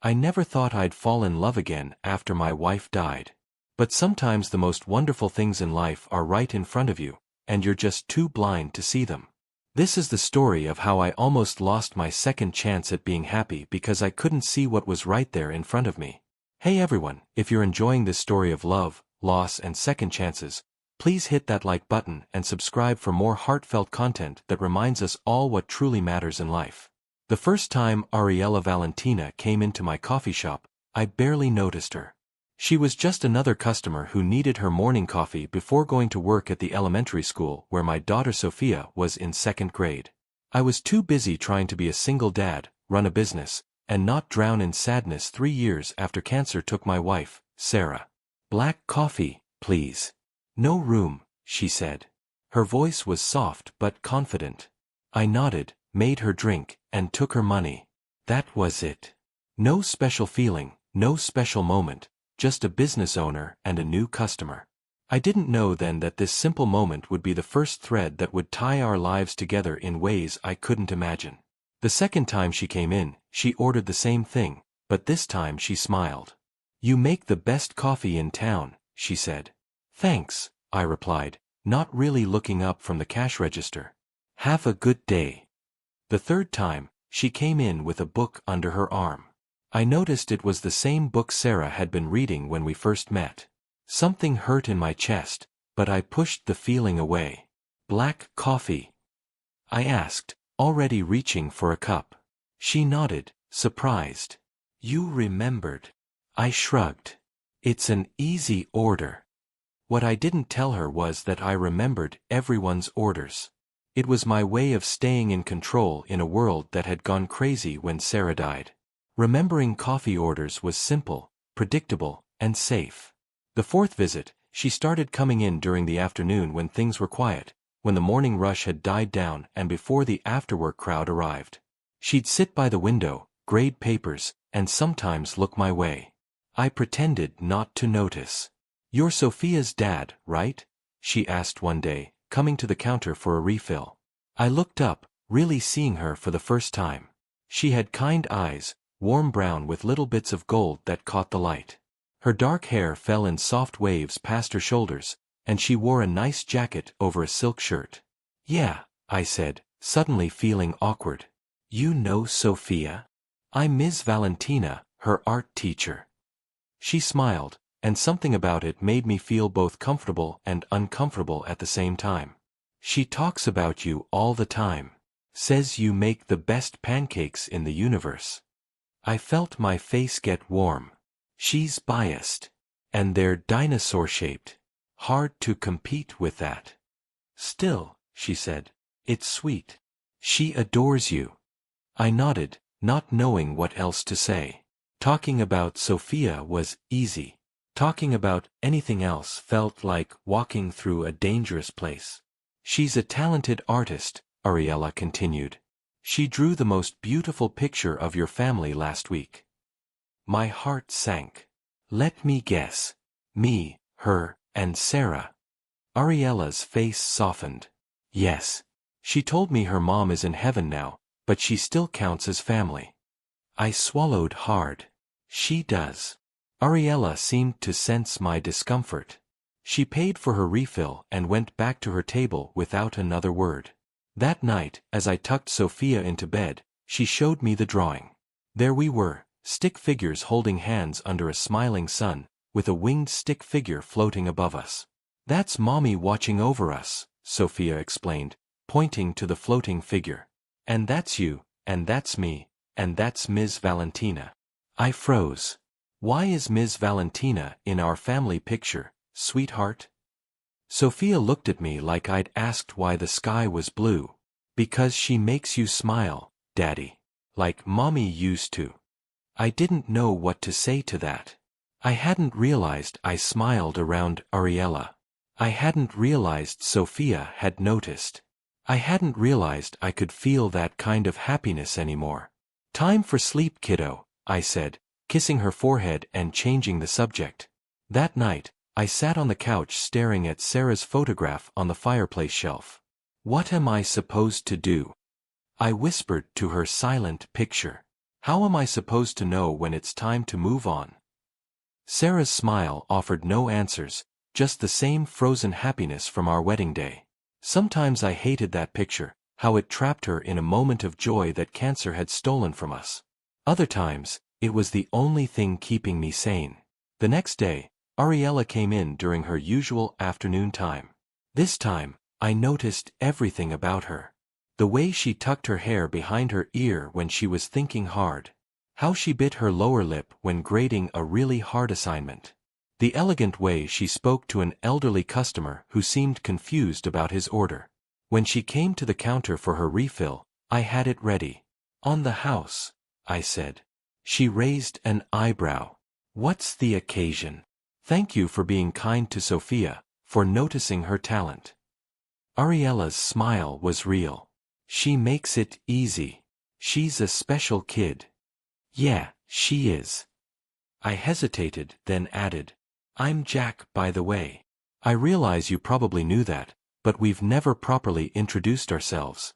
I never thought I'd fall in love again after my wife died. But sometimes the most wonderful things in life are right in front of you, and you're just too blind to see them. This is the story of how I almost lost my second chance at being happy because I couldn't see what was right there in front of me. Hey everyone, if you're enjoying this story of love, loss and second chances, please hit that like button and subscribe for more heartfelt content that reminds us all what truly matters in life. The first time Ariella Valentina came into my coffee shop, I barely noticed her. She was just another customer who needed her morning coffee before going to work at the elementary school where my daughter Sophia was in second grade. I was too busy trying to be a single dad, run a business, and not drown in sadness 3 years after cancer took my wife, Sarah. "Black coffee, please." "No room," she said. Her voice was soft but confident. I nodded, made her drink, and took her money. That was it. No special feeling, no special moment. Just a business owner and a new customer. I didn't know then that this simple moment would be the first thread that would tie our lives together in ways I couldn't imagine. The second time she came in, she ordered the same thing, but this time she smiled. "You make the best coffee in town," she said. "Thanks," I replied, not really looking up from the cash register. "Have a good day." The third time, she came in with a book under her arm. I noticed it was the same book Sarah had been reading when we first met. Something hurt in my chest, but I pushed the feeling away. "Black coffee?" I asked, already reaching for a cup. She nodded, surprised. "You remembered." I shrugged. "It's an easy order." What I didn't tell her was that I remembered everyone's orders. It was my way of staying in control in a world that had gone crazy when Sarah died. Remembering coffee orders was simple, predictable, and safe. The fourth visit, she started coming in during the afternoon when things were quiet, when the morning rush had died down and before the afterwork crowd arrived. She'd sit by the window, grade papers, and sometimes look my way. I pretended not to notice. "You're Sophia's dad, right?" she asked one day, coming to the counter for a refill. I looked up, really seeing her for the first time. She had kind eyes, warm brown with little bits of gold that caught the light. Her dark hair fell in soft waves past her shoulders, and she wore a nice jacket over a silk shirt. "Yeah," I said, suddenly feeling awkward. "You know Sophia?" "I'm Ms. Valentina, her art teacher." She smiled, and something about it made me feel both comfortable and uncomfortable at the same time. "She talks about you all the time. Says you make the best pancakes in the universe." I felt my face get warm. She's biased. And they're dinosaur-shaped. Hard to compete with that. "Still," she said, "it's sweet. She adores you." I nodded, not knowing what else to say. Talking about Sophia was easy. Talking about anything else felt like walking through a dangerous place. "She's a talented artist," Ariella continued. "She drew the most beautiful picture of your family last week." My heart sank. "Let me guess. Me, her, and Sarah." Ariella's face softened. "Yes. She told me her mom is in heaven now, but she still counts as family." I swallowed hard. "She does." Ariella seemed to sense my discomfort. She paid for her refill and went back to her table without another word. That night, as I tucked Sophia into bed, she showed me the drawing. There we were, stick figures holding hands under a smiling sun, with a winged stick figure floating above us. "That's Mommy watching over us," Sophia explained, pointing to the floating figure. "And that's you, and that's me, and that's Ms. Valentina." I froze. "Why is Ms. Valentina in our family picture, sweetheart?" Sophia looked at me like I'd asked why the sky was blue. "Because she makes you smile, Daddy. Like Mommy used to." I didn't know what to say to that. I hadn't realized I smiled around Ariella. I hadn't realized Sophia had noticed. I hadn't realized I could feel that kind of happiness anymore. "Time for sleep, kiddo," I said, kissing her forehead and changing the subject. That night, I sat on the couch staring at Sarah's photograph on the fireplace shelf. "What am I supposed to do?" I whispered to her silent picture. How am I supposed to know when it's time to move on? Sarah's smile offered no answers, just the same frozen happiness from our wedding day. Sometimes I hated that picture, how it trapped her in a moment of joy that cancer had stolen from us. Other times, it was the only thing keeping me sane. The next day, Ariella came in during her usual afternoon time. This time, I noticed everything about her. The way she tucked her hair behind her ear when she was thinking hard. How she bit her lower lip when grading a really hard assignment. The elegant way she spoke to an elderly customer who seemed confused about his order. When she came to the counter for her refill, I had it ready. "On the house," I said. She raised an eyebrow. "What's the occasion?" "Thank you for being kind to Sophia, for noticing her talent." Ariella's smile was real. "She makes it easy. She's a special kid." "Yeah, she is." I hesitated, then added, "I'm Jack, by the way. I realize you probably knew that, but we've never properly introduced ourselves."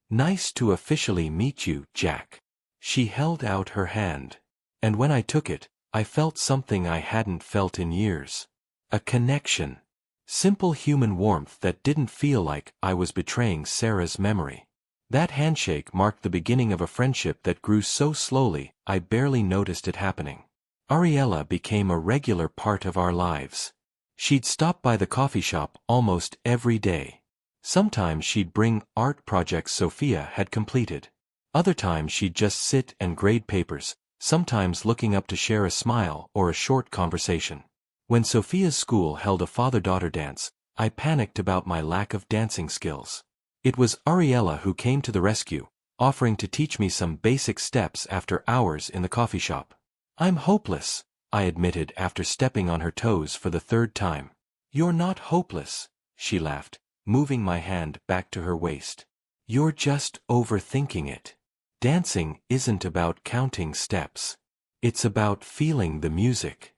"Nice to officially meet you, Jack." She held out her hand. And when I took it, I felt something I hadn't felt in years. A connection. Simple human warmth that didn't feel like I was betraying Sarah's memory. That handshake marked the beginning of a friendship that grew so slowly, I barely noticed it happening. Ariella became a regular part of our lives. She'd stop by the coffee shop almost every day. Sometimes she'd bring art projects Sophia had completed. Other times she'd just sit and grade papers, sometimes looking up to share a smile or a short conversation. When Sophia's school held a father-daughter dance, I panicked about my lack of dancing skills. It was Ariella who came to the rescue, offering to teach me some basic steps after hours in the coffee shop. "I'm hopeless," I admitted after stepping on her toes for the third time. "You're not hopeless," she laughed, moving my hand back to her waist. "You're just overthinking it. Dancing isn't about counting steps. It's about feeling the music."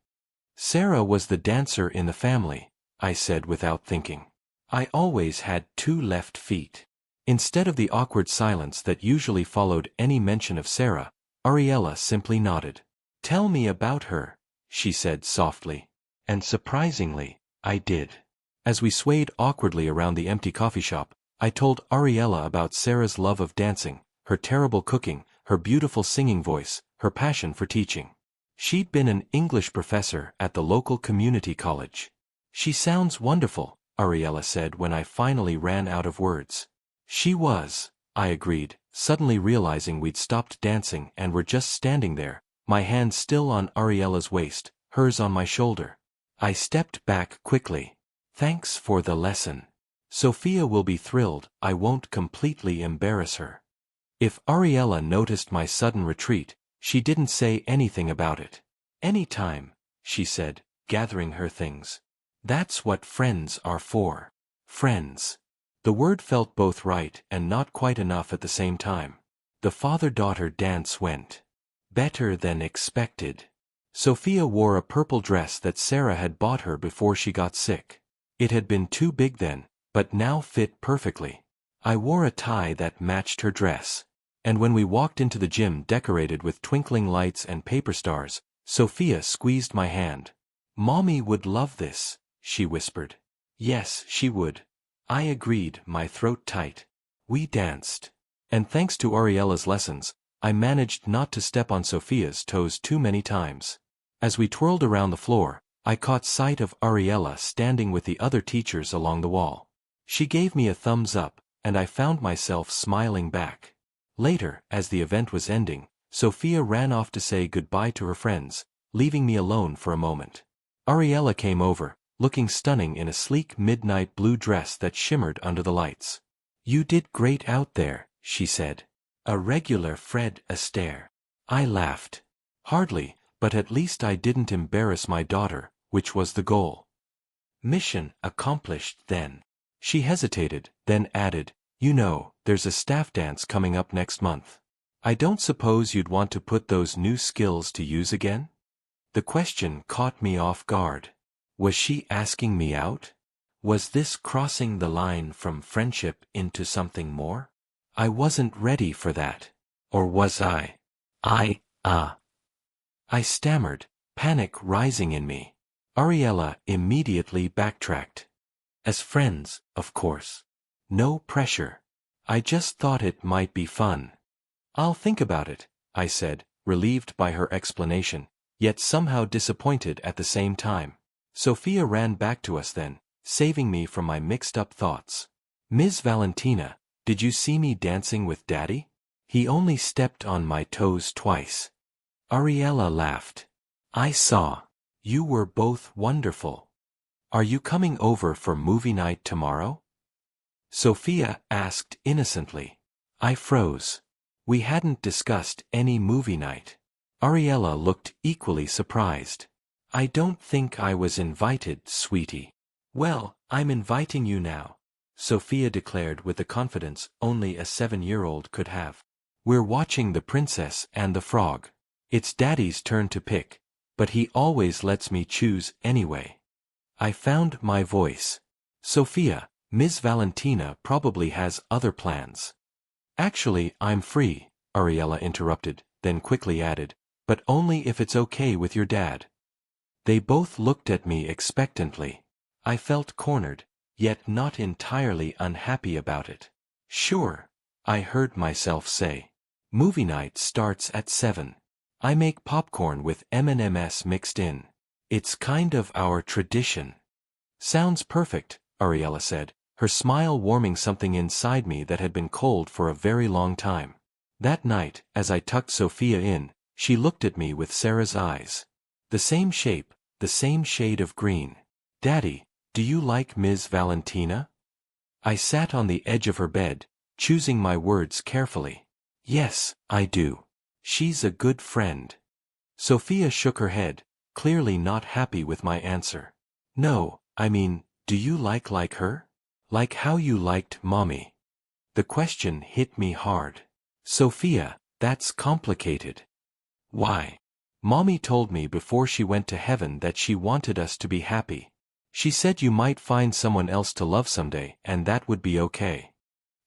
"Sarah was the dancer in the family," I said without thinking. "I always had 2 left feet." Instead of the awkward silence that usually followed any mention of Sarah, Ariella simply nodded. "Tell me about her," she said softly. And surprisingly, I did. As we swayed awkwardly around the empty coffee shop, I told Ariella about Sarah's love of dancing, her terrible cooking, her beautiful singing voice, her passion for teaching. She'd been an English professor at the local community college. "She sounds wonderful," Ariella said when I finally ran out of words. "She was," I agreed, suddenly realizing we'd stopped dancing and were just standing there, my hand still on Ariella's waist, hers on my shoulder. I stepped back quickly. "Thanks for the lesson. Sophia will be thrilled. I won't completely embarrass her." If Ariella noticed my sudden retreat, she didn't say anything about it. "Anytime," she said, gathering her things. "That's what friends are for." Friends. The word felt both right and not quite enough at the same time. The father-daughter dance went better than expected. Sophia wore a purple dress that Sarah had bought her before she got sick. It had been too big then, but now fit perfectly. I wore a tie that matched her dress. And when we walked into the gym decorated with twinkling lights and paper stars, Sophia squeezed my hand. "Mommy would love this," she whispered. Yes, she would. I agreed, my throat tight. We danced. And thanks to Ariella's lessons, I managed not to step on Sophia's toes too many times. As we twirled around the floor, I caught sight of Ariella standing with the other teachers along the wall. She gave me a thumbs up, and I found myself smiling back. Later, as the event was ending, Sophia ran off to say goodbye to her friends, leaving me alone for a moment. Ariella came over, looking stunning in a sleek midnight blue dress that shimmered under the lights. "You did great out there," she said. "A regular Fred Astaire." I laughed. Hardly, but at least I didn't embarrass my daughter, which was the goal. Mission accomplished then. She hesitated, then added, "You know, there's a staff dance coming up next month. I don't suppose you'd want to put those new skills to use again?" The question caught me off guard. Was she asking me out? Was this crossing the line from friendship into something more? I wasn't ready for that. Or was I? I stammered, panic rising in me. Ariella immediately backtracked. As friends, of course. No pressure. I just thought it might be fun. I'll think about it, I said, relieved by her explanation, yet somehow disappointed at the same time. Sophia ran back to us then, saving me from my mixed-up thoughts. Ms. Valentina, did you see me dancing with Daddy? He only stepped on my toes twice. Ariella laughed. I saw. You were both wonderful. Are you coming over for movie night tomorrow? Sophia asked innocently. I froze. We hadn't discussed any movie night. Ariella looked equally surprised. I don't think I was invited, sweetie. Well, I'm inviting you now, Sophia declared with the confidence only a 7-year-old could have. We're watching The Princess and the Frog. It's Daddy's turn to pick, but he always lets me choose anyway. I found my voice. Sophia, Ms. Valentina probably has other plans. Actually, I'm free, Ariella interrupted, then quickly added, but only if it's okay with your dad. They both looked at me expectantly. I felt cornered, yet not entirely unhappy about it. Sure, I heard myself say. Movie night starts at 7. I make popcorn with M&Ms mixed in. It's kind of our tradition. Sounds perfect, Ariella said, her smile warming something inside me that had been cold for a very long time. That night, as I tucked Sophia in, she looked at me with Sarah's eyes. The same shape, the same shade of green. Daddy, do you like Ms. Valentina? I sat on the edge of her bed, choosing my words carefully. Yes, I do. She's a good friend. Sophia shook her head, clearly not happy with my answer. No, I mean, do you like her? Like how you liked Mommy? The question hit me hard. Sophia, that's complicated. Why? Mommy told me before she went to heaven that she wanted us to be happy. She said you might find someone else to love someday and that would be okay.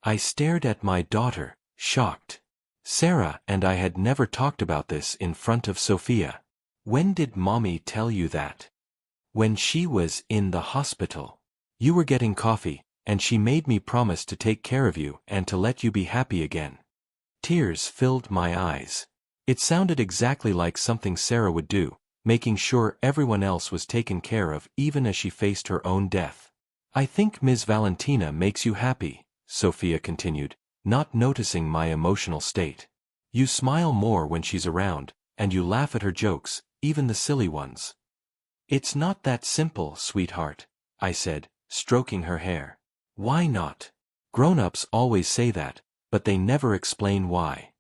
I stared at my daughter, shocked. Sarah and I had never talked about this in front of Sophia. When did Mommy tell you that? When she was in the hospital. You were getting coffee, and she made me promise to take care of you and to let you be happy again. Tears filled my eyes. It sounded exactly like something Sarah would do, making sure everyone else was taken care of even as she faced her own death. I think Ms. Valentina makes you happy, Sophia continued, not noticing my emotional state. You smile more when she's around, and you laugh at her jokes, even the silly ones. It's not that simple, sweetheart, I said, stroking her hair. Why not? Grown-ups always say that, but they never explain why.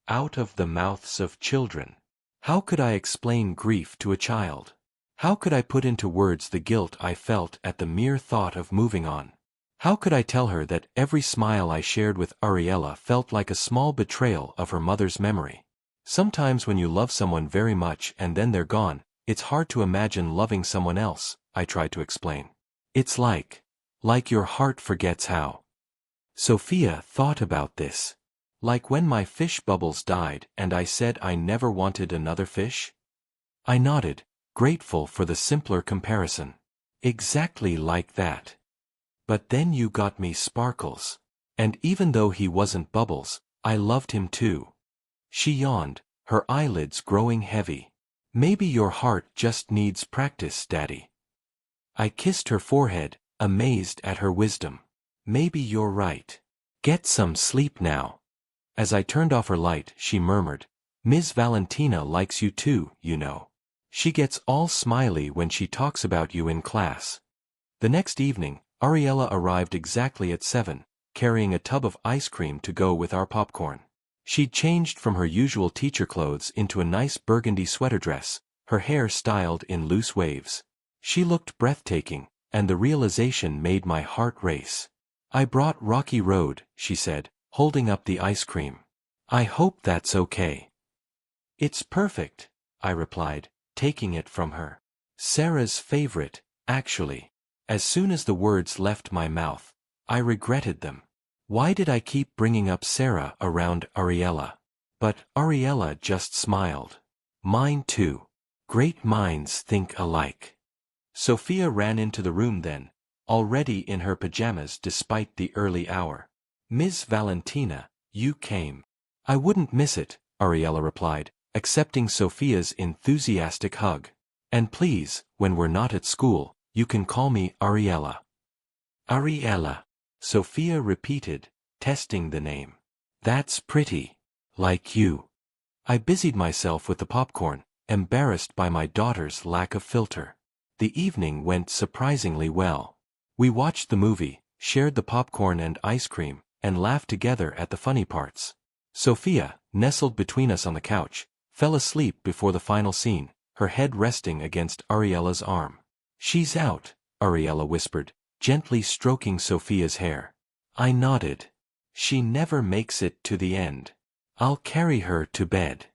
Out of the mouths of children. How could I explain grief to a child? How could I put into words the guilt I felt at the mere thought of moving on? How could I tell her that every smile I shared with Ariella felt like a small betrayal of her mother's memory? Sometimes when you love someone very much and then they're gone, it's hard to imagine loving someone else, I tried to explain. It's like your heart forgets how. Sophia thought about this. Like when my fish bubbles died and I said I never wanted another fish? I nodded, grateful for the simpler comparison. Exactly like that. But then you got me Sparkles. And even though he wasn't Bubbles, I loved him too. She yawned, her eyelids growing heavy. Maybe your heart just needs practice, Daddy. I kissed her forehead, amazed at her wisdom. Maybe you're right. Get some sleep now. As I turned off her light, she murmured, Ms. Valentina likes you too, you know. She gets all smiley when she talks about you in class. The next evening, Ariella arrived exactly at 7, carrying a tub of ice cream to go with our popcorn. She'd changed from her usual teacher clothes into a nice burgundy sweater dress, her hair styled in loose waves. She looked breathtaking, and the realization made my heart race. I brought Rocky Road, she said, holding up the ice cream. I hope that's okay. It's perfect, I replied, taking it from her. Sarah's favorite, actually. As soon as the words left my mouth, I regretted them. Why did I keep bringing up Sarah around Ariella? But Ariella just smiled. Mine too. Great minds think alike. Sophia ran into the room then, already in her pajamas despite the early hour. Miss Valentina, you came. I wouldn't miss it, Ariella replied, accepting Sophia's enthusiastic hug. And please, when we're not at school, you can call me Ariella. Ariella, Sophia repeated, testing the name. That's pretty. Like you. I busied myself with the popcorn, embarrassed by my daughter's lack of filter. The evening went surprisingly well. We watched the movie, shared the popcorn and ice cream, and laughed together at the funny parts. Sophia, nestled between us on the couch, fell asleep before the final scene, her head resting against Ariella's arm. She's out, Ariella whispered, gently stroking Sophia's hair. I nodded. She never makes it to the end. I'll carry her to bed.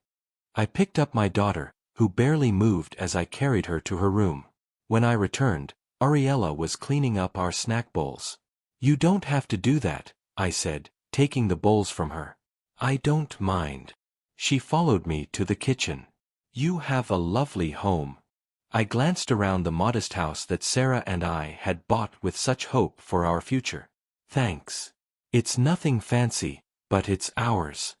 I picked up my daughter, who barely moved as I carried her to her room. When I returned, Ariella was cleaning up our snack bowls. You don't have to do that, I said, taking the bowls from her. I don't mind. She followed me to the kitchen. You have a lovely home. I glanced around the modest house that Sarah and I had bought with such hope for our future. Thanks. It's nothing fancy, but it's ours.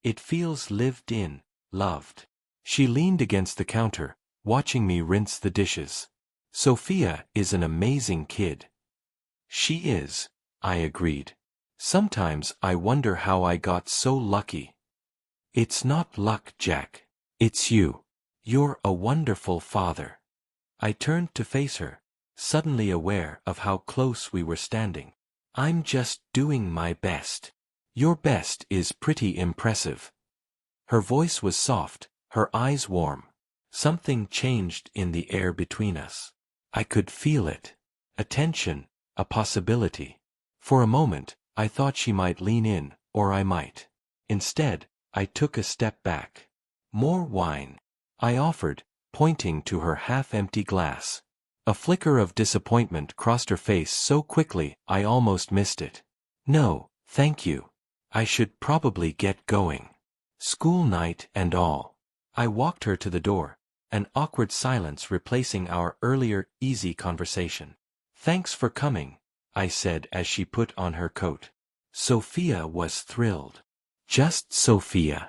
It feels lived in, loved. She leaned against the counter, watching me rinse the dishes. Sophia is an amazing kid. She is, I agreed. Sometimes I wonder how I got so lucky. It's not luck, Jack. It's you. You're a wonderful father. I turned to face her, suddenly aware of how close we were standing. I'm just doing my best. Your best is pretty impressive. Her voice was soft, her eyes warm. Something changed in the air between us. I could feel it. A tension, a possibility. For a moment, I thought she might lean in, or I might. Instead, I took a step back. More wine, I offered, pointing to her half-empty glass. A flicker of disappointment crossed her face so quickly I almost missed it. No, thank you. I should probably get going. School night and all. I walked her to the door, an awkward silence replacing our earlier easy conversation. Thanks for coming, I said as she put on her coat. Sophia was thrilled. Just Sophia.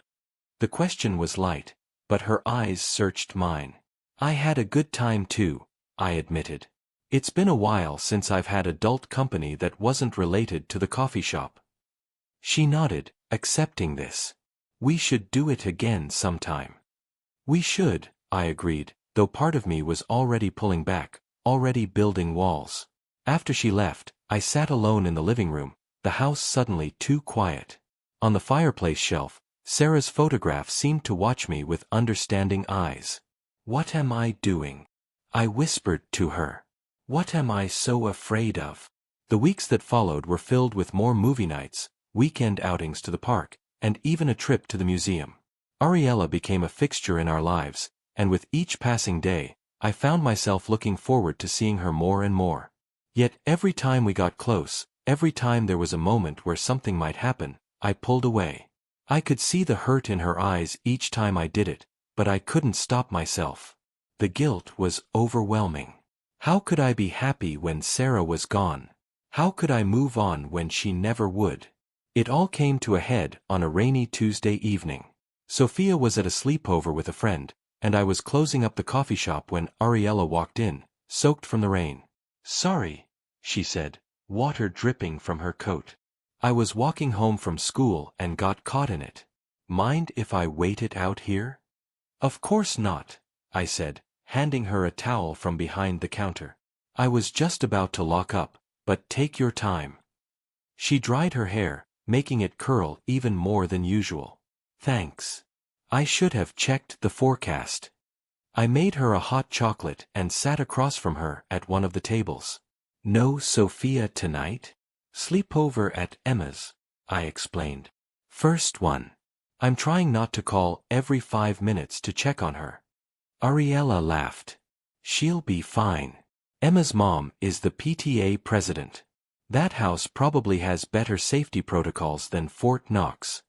The question was light, but her eyes searched mine. I had a good time too, I admitted. It's been a while since I've had adult company that wasn't related to the coffee shop. She nodded, accepting this. We should do it again sometime. We should, I agreed, though part of me was already pulling back, already building walls. After she left, I sat alone in the living room, the house suddenly too quiet. On the fireplace shelf, Sarah's photograph seemed to watch me with understanding eyes. What am I doing? I whispered to her. What am I so afraid of? The weeks that followed were filled with more movie nights, weekend outings to the park, and even a trip to the museum. Ariella became a fixture in our lives, and with each passing day, I found myself looking forward to seeing her more and more. Yet every time we got close, every time there was a moment where something might happen, I pulled away. I could see the hurt in her eyes each time I did it, but I couldn't stop myself. The guilt was overwhelming. How could I be happy when Sarah was gone? How could I move on when she never would? It all came to a head on a rainy Tuesday evening. Sophia was at a sleepover with a friend, and I was closing up the coffee shop when Ariella walked in, soaked from the rain. Sorry, she said, water dripping from her coat. I was walking home from school and got caught in it. Mind if I wait it out here? Of course not, I said, handing her a towel from behind the counter. I was just about to lock up, but take your time. She dried her hair, making it curl even more than usual. Thanks. I should have checked the forecast. I made her a hot chocolate and sat across from her at one of the tables. No Sophia tonight? Sleepover at Emma's, I explained. First one. I'm trying not to call every 5 minutes to check on her. Ariella laughed. She'll be fine. Emma's mom is the PTA president. That house probably has better safety protocols than Fort Knox.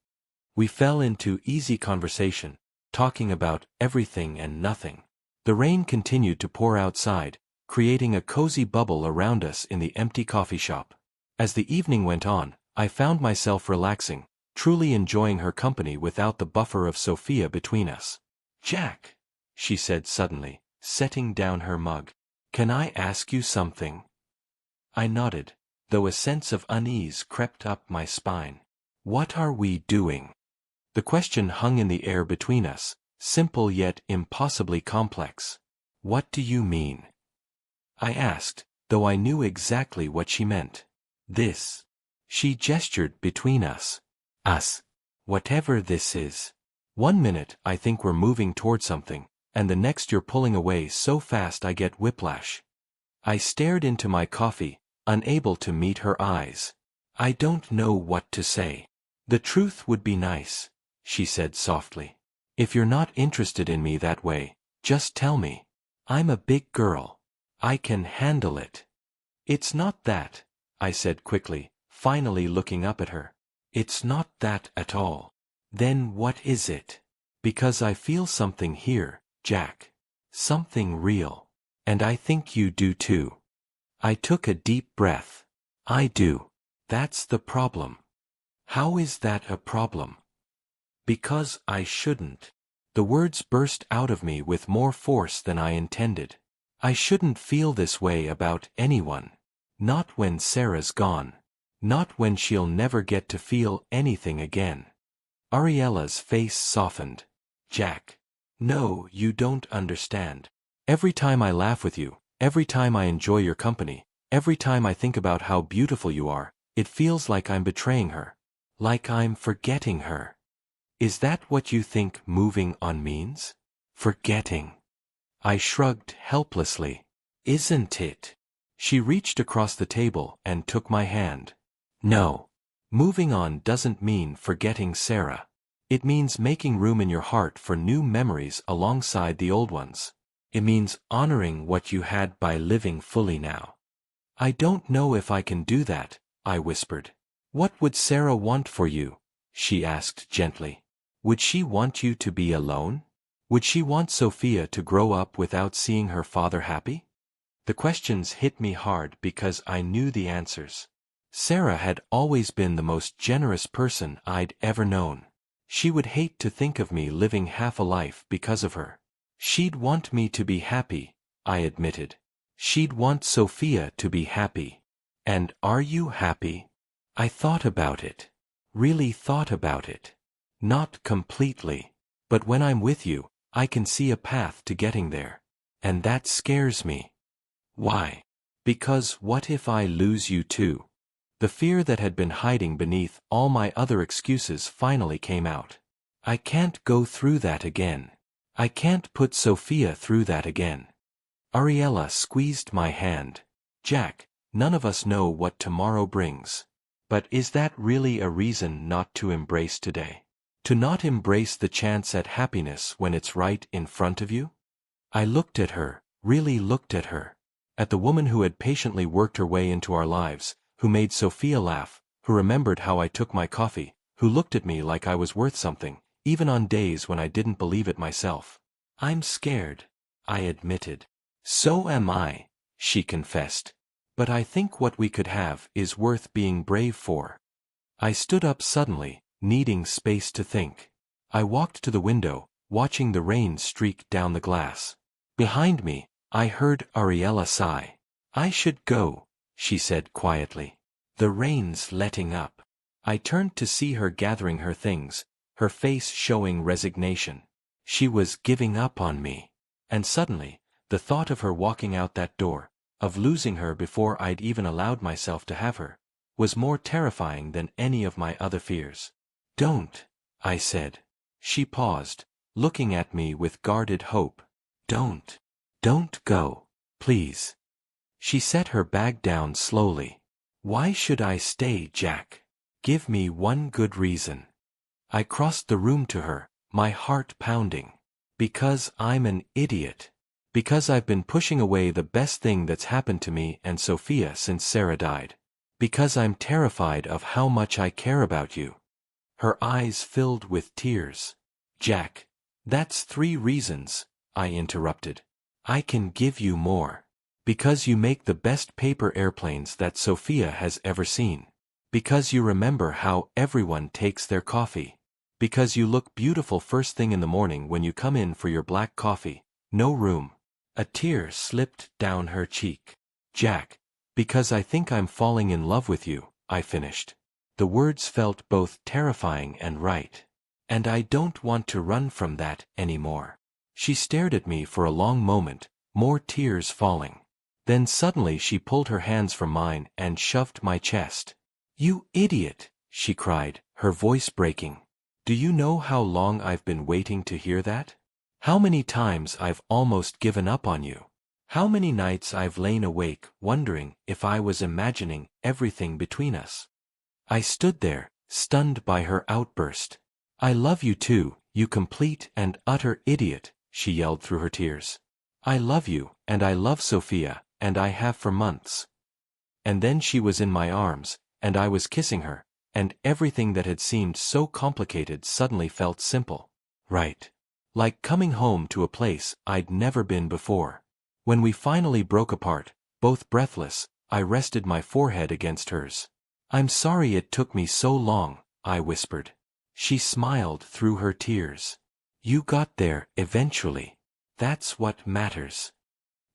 We fell into easy conversation, talking about everything and nothing. The rain continued to pour outside, creating a cozy bubble around us in the empty coffee shop. As the evening went on, I found myself relaxing, truly enjoying her company without the buffer of Sophia between us. "Jack," she said suddenly, setting down her mug, "can I ask you something?" I nodded, though a sense of unease crept up my spine. "What are we doing?" The question hung in the air between us, simple yet impossibly complex. "What do you mean?" I asked, though I knew exactly what she meant. "This." She gestured between us. "Us. Whatever this is. One minute I think we're moving toward something, and the next you're pulling away so fast I get whiplash." I stared into my coffee, unable to meet her eyes. "I don't know what to say." "The truth would be nice," she said softly. "If you're not interested in me that way, just tell me. I'm a big girl. I can handle it." "It's not that," I said quickly, finally looking up at her. "It's not that at all." "Then what is it?" "Because I feel something here, Jack. Something real. And I think you do too." I took a deep breath. "I do. That's the problem." "How is that a problem?" "Because I shouldn't." The words burst out of me with more force than I intended. "I shouldn't feel this way about anyone. Not when Sarah's gone. Not when she'll never get to feel anything again." Ariella's face softened. "Jack. No, you don't understand. Every time I laugh with you, every time I enjoy your company, every time I think about how beautiful you are, it feels like I'm betraying her. Like I'm forgetting her." "Is that what you think moving on means? Forgetting?" I shrugged helplessly. "Isn't it?" She reached across the table and took my hand. "No. Moving on doesn't mean forgetting Sarah. It means making room in your heart for new memories alongside the old ones. It means honoring what you had by living fully now." "I don't know if I can do that," I whispered. "What would Sarah want for you?" she asked gently. "Would she want you to be alone? Would she want Sophia to grow up without seeing her father happy?" The questions hit me hard because I knew the answers. Sarah had always been the most generous person I'd ever known. She would hate to think of me living half a life because of her. "She'd want me to be happy," I admitted. "She'd want Sophia to be happy." "And are you happy?" I thought about it. Really thought about it. "Not completely. But when I'm with you, I can see a path to getting there. And that scares me." "Why?" "Because what if I lose you too?" The fear that had been hiding beneath all my other excuses finally came out. "I can't go through that again. I can't put Sophia through that again." Ariella squeezed my hand. "Jack, none of us know what tomorrow brings. But is that really a reason not to embrace today? To not embrace the chance at happiness when it's right in front of you?" I looked at her, really looked at her. At the woman who had patiently worked her way into our lives, who made Sophia laugh, who remembered how I took my coffee, who looked at me like I was worth something, even on days when I didn't believe it myself. "I'm scared," I admitted. "So am I," she confessed. "But I think what we could have is worth being brave for." I stood up suddenly, needing space to think. I walked to the window, watching the rain streak down the glass. Behind me, I heard Ariella sigh. "I should go," she said quietly. "The rain's letting up." I turned to see her gathering her things, her face showing resignation. She was giving up on me. And suddenly, the thought of her walking out that door, of losing her before I'd even allowed myself to have her, was more terrifying than any of my other fears. "Don't," I said. She paused, looking at me with guarded hope. "Don't. Don't go, please." She set her bag down slowly. "Why should I stay, Jack? Give me one good reason." I crossed the room to her, my heart pounding. "Because I'm an idiot. Because I've been pushing away the best thing that's happened to me and Sophia since Sarah died. Because I'm terrified of how much I care about you." her eyes filled with tears. Jack, that's 3 reasons, I interrupted. I can give you more. Because you make the best paper airplanes that Sophia has ever seen. Because you remember how everyone takes their coffee. Because you look beautiful first thing in the morning when you come in for your black coffee. No room. A tear slipped down her cheek. Jack, because I think I'm falling in love with you, I finished. The words felt both terrifying and right. And I don't want to run from that anymore. She stared at me for a long moment, more tears falling. Then suddenly she pulled her hands from mine and shoved my chest. You idiot, she cried, her voice breaking. Do you know how long I've been waiting to hear that? How many times I've almost given up on you? How many nights I've lain awake wondering if I was imagining everything between us? I stood there, stunned by her outburst. I love you too, you complete and utter idiot, she yelled through her tears. I love you, and I love Sophia, and I have for months. And then she was in my arms, and I was kissing her, and everything that had seemed so complicated suddenly felt simple. Right. Like coming home to a place I'd never been before. When we finally broke apart, both breathless, I rested my forehead against hers. I'm sorry it took me so long, I whispered. She smiled through her tears. You got there eventually. That's what matters.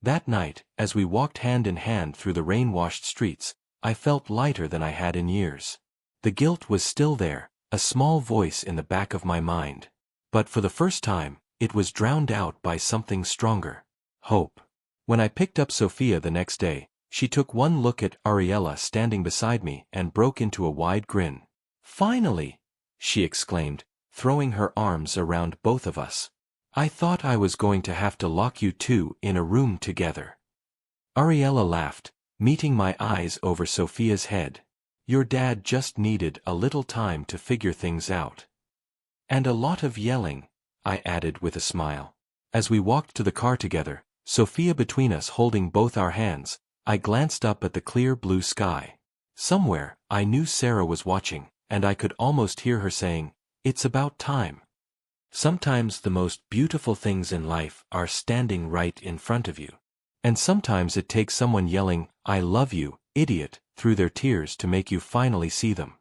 That night, as we walked hand in hand through the rain-washed streets, I felt lighter than I had in years. The guilt was still there, a small voice in the back of my mind. But for the first time, it was drowned out by something stronger. Hope. When I picked up Sophia the next day, she took one look at Ariella standing beside me and broke into a wide grin. Finally! She exclaimed, throwing her arms around both of us. I thought I was going to have to lock you two in a room together. Ariella laughed, meeting my eyes over Sophia's head. Your dad just needed a little time to figure things out. And a lot of yelling, I added with a smile. As we walked to the car together, Sophia between us holding both our hands, I glanced up at the clear blue sky. Somewhere, I knew Sarah was watching, and I could almost hear her saying, "It's about time." Sometimes the most beautiful things in life are standing right in front of you. And sometimes it takes someone yelling, "I love you, idiot," through their tears to make you finally see them.